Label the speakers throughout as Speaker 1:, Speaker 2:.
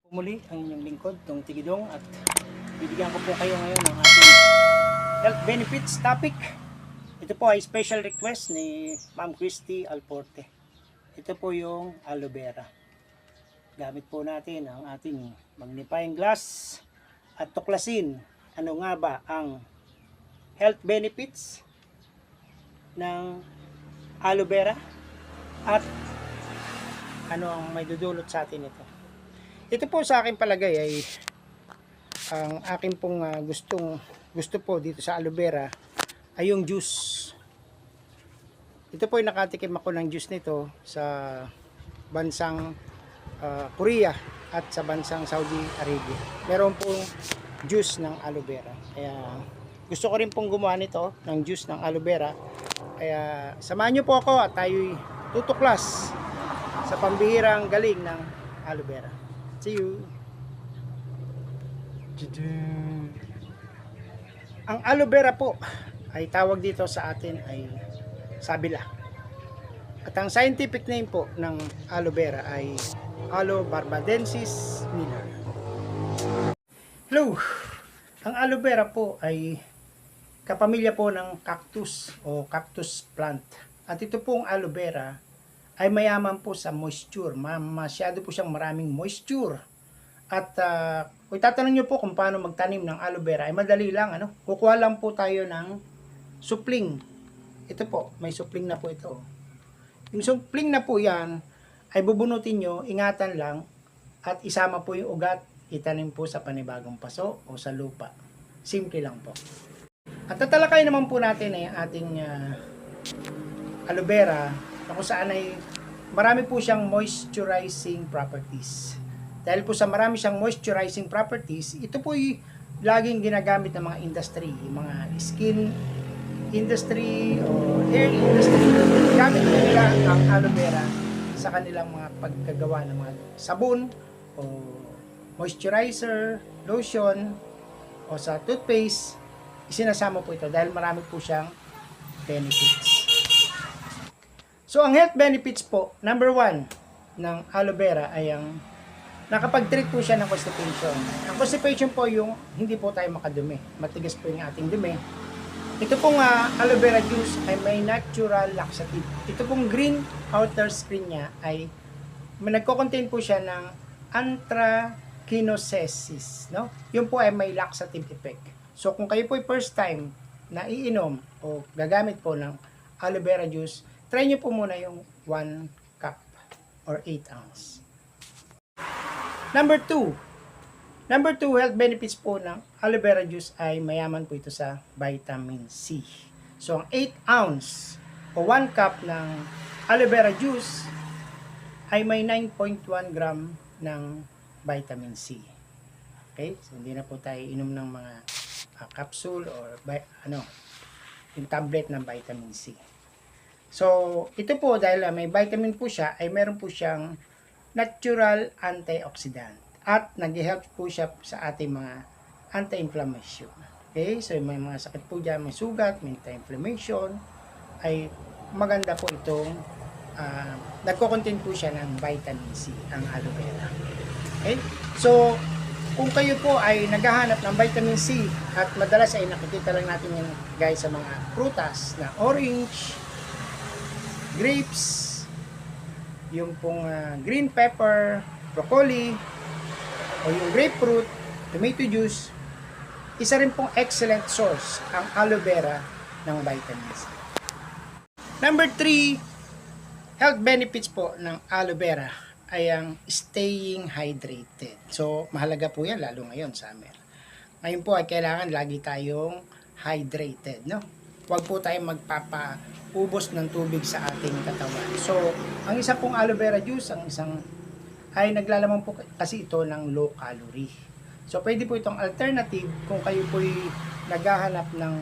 Speaker 1: Muli ang inyong lingkod, Tong Tigidong, at bibigyan ko po kayo ngayon ng ating health benefits topic. Ito po ay special request ni Ma'am Christy Alporte. Ito po yung aloe vera. Gamit po natin ang ating magnifying glass at tuklasin ano nga ba ang health benefits ng aloe vera at ano ang may dudulot sa atin ito. Ito po sa akin palagay ay ang akin pong gusto po dito sa aloe vera ay yung juice. Ito po yung nakatikim ako ng juice nito sa bansang Korea at sa bansang Saudi Arabia. Meron pong juice ng aloe vera. Kaya gusto ko rin pong gumawa nito ng juice ng aloe vera. Kaya samahan niyo po ako at tayo'y tutuklas sa pambihirang galing ng aloe vera. See you. Ang aloe vera po ay tawag dito sa atin ay sabila. At ang scientific name po ng aloe vera ay Aloe barbadensis Miller. Hello. Ang aloe vera po ay kapamilya po ng cactus o cactus plant. At ito pong aloe vera ay mayaman po sa moisture. Masyado po siyang maraming moisture. At kung tatanong nyo po kung paano magtanim ng aloe vera, ay madali lang. Kukuha lang po tayo ng supling. Ito po, may supling na po ito. Yung supling na po yan, ay bubunutin nyo, ingatan lang, at isama po yung ugat, itanim po sa panibagong paso o sa lupa. Simple lang po. At tatalakay naman po natin ay ating aloe vera, na kung saan ay marami po siyang moisturizing properties. Dahil po sa marami siyang moisturizing properties, ito po ay laging ginagamit ng mga industry, mga skin industry o hair industry. Gamit nila ang aloe vera sa kanilang mga pagkagawa ng mga sabon o moisturizer, lotion o sa toothpaste. Isinasama po ito dahil marami po siyang benefits. So, ang health benefits po, number 1 ng aloe vera ay ang nakapag-treat po siya ng constipation. Ang constipation po yung hindi po tayo makadumi. Matigas po yung ating dumi. Ito pong aloe vera juice ay may natural laxative. Ito pong green outer screen niya ay nagko-contain po siya ng anthracenosis. No? Yun po ay may laxative effect. So, kung kayo po ay first time na iinom o gagamit po ng aloe vera juice, try nyo po muna yung 1 cup or 8 ounce. Number 2 health benefits po ng aloe vera juice ay mayaman po ito sa vitamin C. So, ang 8 ounce o 1 cup ng aloe vera juice ay may 9.1 gram ng vitamin C. Okay? So, hindi na po tayo inom ng mga capsule or yung tablet ng vitamin C. So, ito po dahil may vitamin po siya, ay meron po siyang natural antioxidant at nag-help po siya sa ating mga anti-inflammation. Okay? So, may mga sakit po dyan, may sugat, may anti-inflammation, ay maganda po itong nagko-contain po siya ng vitamin C, ang aloe vera. Okay? So, kung kayo po ay naghahanap ng vitamin C at madalas ay nakikita lang natin yan guys sa mga prutas na orange, grapes, yung pong green pepper, broccoli, o yung grapefruit, tomato juice, isa rin pong excellent source ang aloe vera ng vitamin C. Number 3, health benefits po ng aloe vera ay ang staying hydrated. So, mahalaga po yan lalo ngayon, summer. Ngayon po ay kailangan lagi tayong hydrated, no? Huwag po tayong magpapaubos ng tubig sa ating katawan. So, ang isa pong aloe vera juice, ang isang ay naglalaman po kasi ito ng low calorie. So, pwede po itong alternative kung kayo po'y naghahanap ng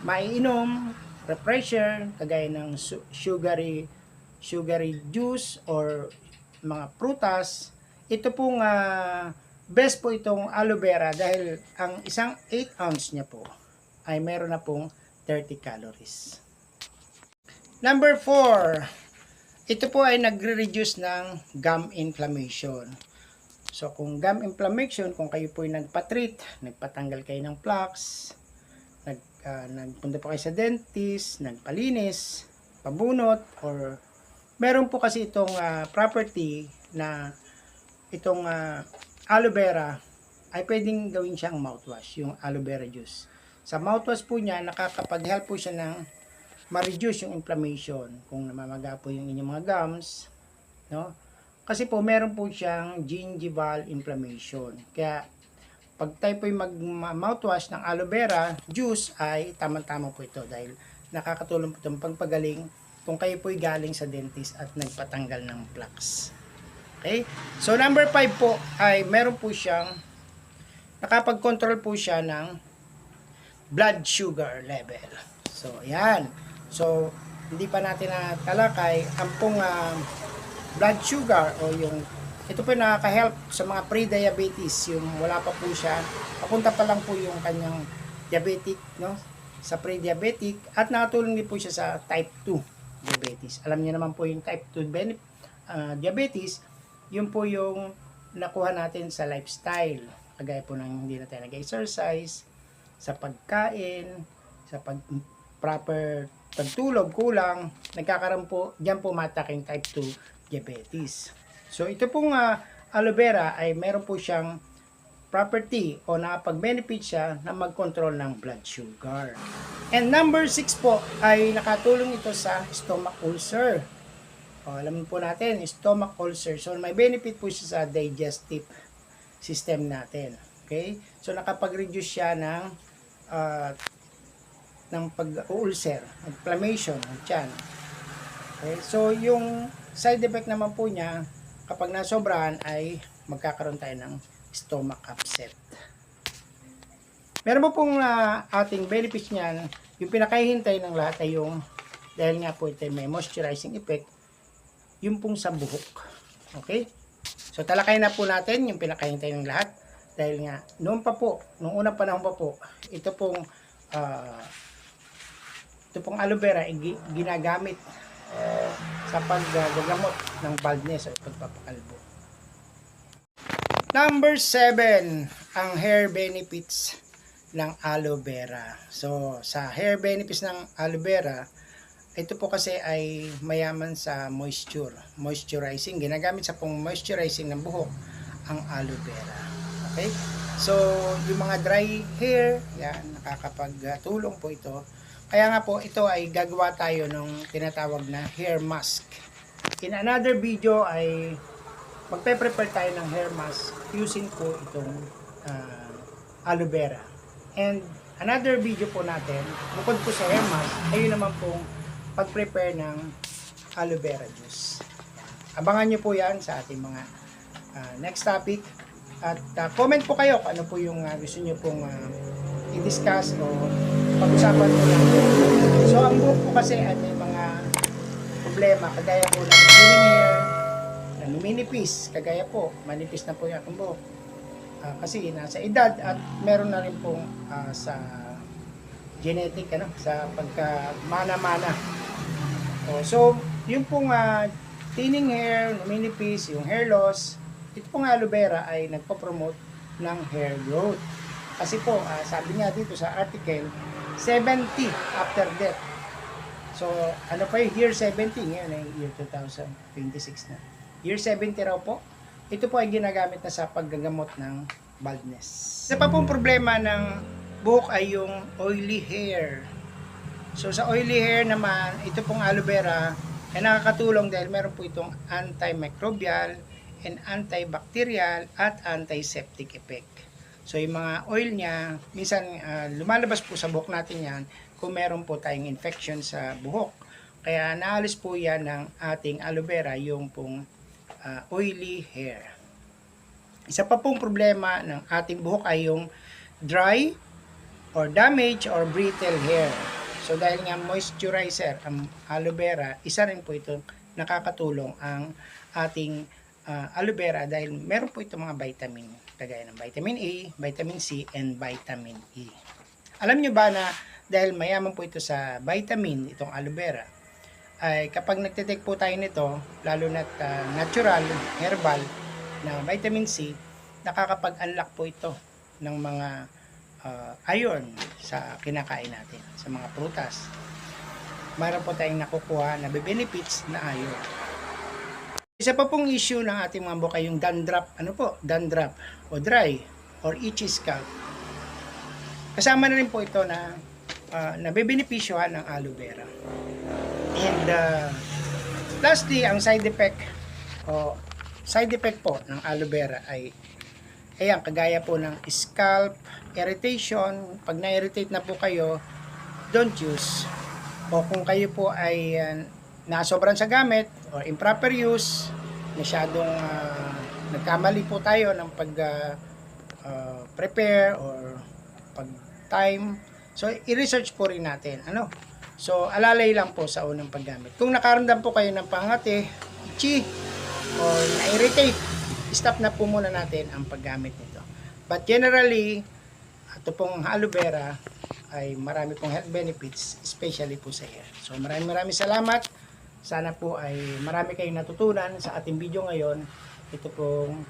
Speaker 1: maiinom, refresher, kagaya ng sugary juice or mga prutas. Ito pong best po itong aloe vera dahil ang isang 8 ounce niya po ay meron na pong 30 calories. Number 4, ito po ay nagre-reduce ng gum inflammation. So kung gum inflammation, kung kayo po ay nagpa-treat, nagpatanggal kayo ng plaques, nagpunta po kayo sa dentist, nagpalinis, pabunot, or meron po kasi itong property na itong aloe vera ay pwedeng gawin siyang mouthwash, yung aloe vera juice. Sa mouthwash po niya, nakakapag-help po siya ng ma-reduce yung inflammation kung namamaga po yung inyong mga gums, no? Kasi po meron po siyang gingival inflammation. Kaya pag tayo po mag-mouthwash ng aloe vera juice ay tamang-tama po ito dahil nakakatulong po itong pagpagaling kung kayo po ay galing sa dentist at nagpatanggal ng plaques. Okay? So number 5 po ay meron po siyang nakapag-control po siya ng blood sugar level. So ayan. So hindi pa natin natalakay ang pong blood sugar o yung ito po nakaka-help sa mga pre-diabetes, yung wala pa po siya, papunta pa lang po yung kanyang diabetic, no? Sa pre-diabetic, at nakatulong din po siya sa type 2 diabetes. Alam niyo naman po yung type 2 diabetes, yun po yung nakuha natin sa lifestyle. Kagaya po ng hindi na tayo nag-exercise, sa pagkain, sa proper pagtulog, kulang, nagkakaroon po, diyan po mataking type 2 diabetes. So ito pong aloe vera ay meron po siyang property o nakapag-benefit siya na mag-control ng blood sugar. And number 6 po ay nakatulong ito sa stomach ulcer. O, alam po natin, stomach ulcer. So may benefit po siya sa digestive system natin. Okay? So nakapag-reduce siya ng pag-ulcer, inflammation ng tiyan. Okay? So yung side effect naman po niya, kapag nasobrahan ay magkakaroon tayo ng stomach upset. Meron po pong ating benefits niyan, yung pinakahihintay ng lahat ay yung, dahil nga po ito may moisturizing effect, yung pong sa buhok. Okay? So talakay na po natin yung pinakahihintay ng lahat, dahil nga, noong unang panahon pa po, ito pong aloe vera ay ginagamit sa paggagamot ng baldness o pagpapakalbo. Number 7, ang hair benefits ng aloe vera. So, sa hair benefits ng aloe vera, ito po kasi ay mayaman sa moisturizing. Ginagamit sa pong moisturizing ng buhok ang aloe vera. Okay? So, yung mga dry hair, yan, nakakapagtulong po ito. Kaya nga po, ito ay gagawa tayo ng tinatawag na hair mask. In another video ay magpe-prepare tayo ng hair mask using po itong aloe vera. And another video po natin, bukod po sa hair mask, ayun naman pong pag-prepare ng aloe vera juice. Abangan nyo po yan sa ating mga next topic. At comment po kayo kung ano po yung gusto nyo pong i-discuss o pag-usapan po natin. So, ang buhok po kasi ay may mga problema, kagaya po ng thinning hair, na numinipis, kagaya po, manipis na po yung aking buhok. Kasi nasa edad at meron na rin pong sa genetic, sa pagka-mana-mana. So, yung pong thinning hair, numinipis, yung hair loss, ito pong aloe vera ay nagpo-promote ng hair growth. Kasi po, sabi nga dito sa article, 70 after death. So, ano pa yung year 70? Ngayon ay year 2026 na. Year 70 raw po. Ito po ay ginagamit na sa paggagamot ng baldness. Isa pa pong problema ng buhok ay yung oily hair. So, sa oily hair naman, ito pong aloe vera ay nakakatulong dahil meron po itong antimicrobial and antibacterial at antiseptic effect. So, yung mga oil niya, minsan lumalabas po sa buhok natin yan kung meron po tayong infection sa buhok. Kaya naalis po yan ng ating aloe vera, yung pong oily hair. Isa pa pong problema ng ating buhok ay yung dry or damaged or brittle hair. So, dahil nga moisturizer ang aloe vera, isa rin po ito nakakatulong ang ating aloe vera dahil meron po itong mga vitamin, kagaya ng vitamin A, vitamin C, and vitamin E. Alam nyo ba na dahil mayaman po ito sa vitamin, itong aloe vera, ay kapag nagtitake po tayo nito, lalo na natural, herbal, na vitamin C, nakakapag-unlock po ito ng mga iron sa kinakain natin, sa mga prutas. Mayroon po tayong nakukuha na benefits na iron. Isa pa pong issue ng ating mga buhok ay yung dandruff, dandruff o dry or itchy scalp. Kasama na rin po ito na nabebenepisyohan ng aloe vera. And lastly, ang side effect po ng aloe vera ay ayan, kagaya po ng scalp irritation. Pag na-irritate na po kayo, don't use. O kung kayo po ay nasobran sa gamit or improper use, masyadong nagkamali po tayo ng pag prepare or pag time, so i-research po rin natin so alalay lang po sa unang paggamit. Kung nakaramdam po kayo ng pangati, itchy or na-irritate, stop na po muna natin ang paggamit nito. But generally, ito pong aloe vera ay marami pong health benefits, especially po sa hair. So maraming salamat. Sana po ay marami kayong natutunan sa ating video ngayon. Ito pong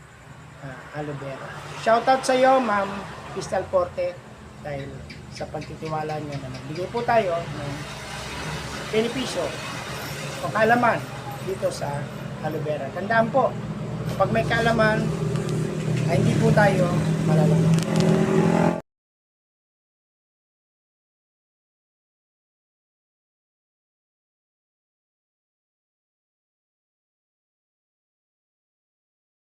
Speaker 1: aloe vera. Shoutout sa iyo, Ma'am Crystal Forte, dahil sa pagtitiwala niyo na nagbigay po tayo ng benepisyo o kaalaman dito sa aloe vera. Tandaan po, kapag may kaalaman, ay hindi po tayo malalaman.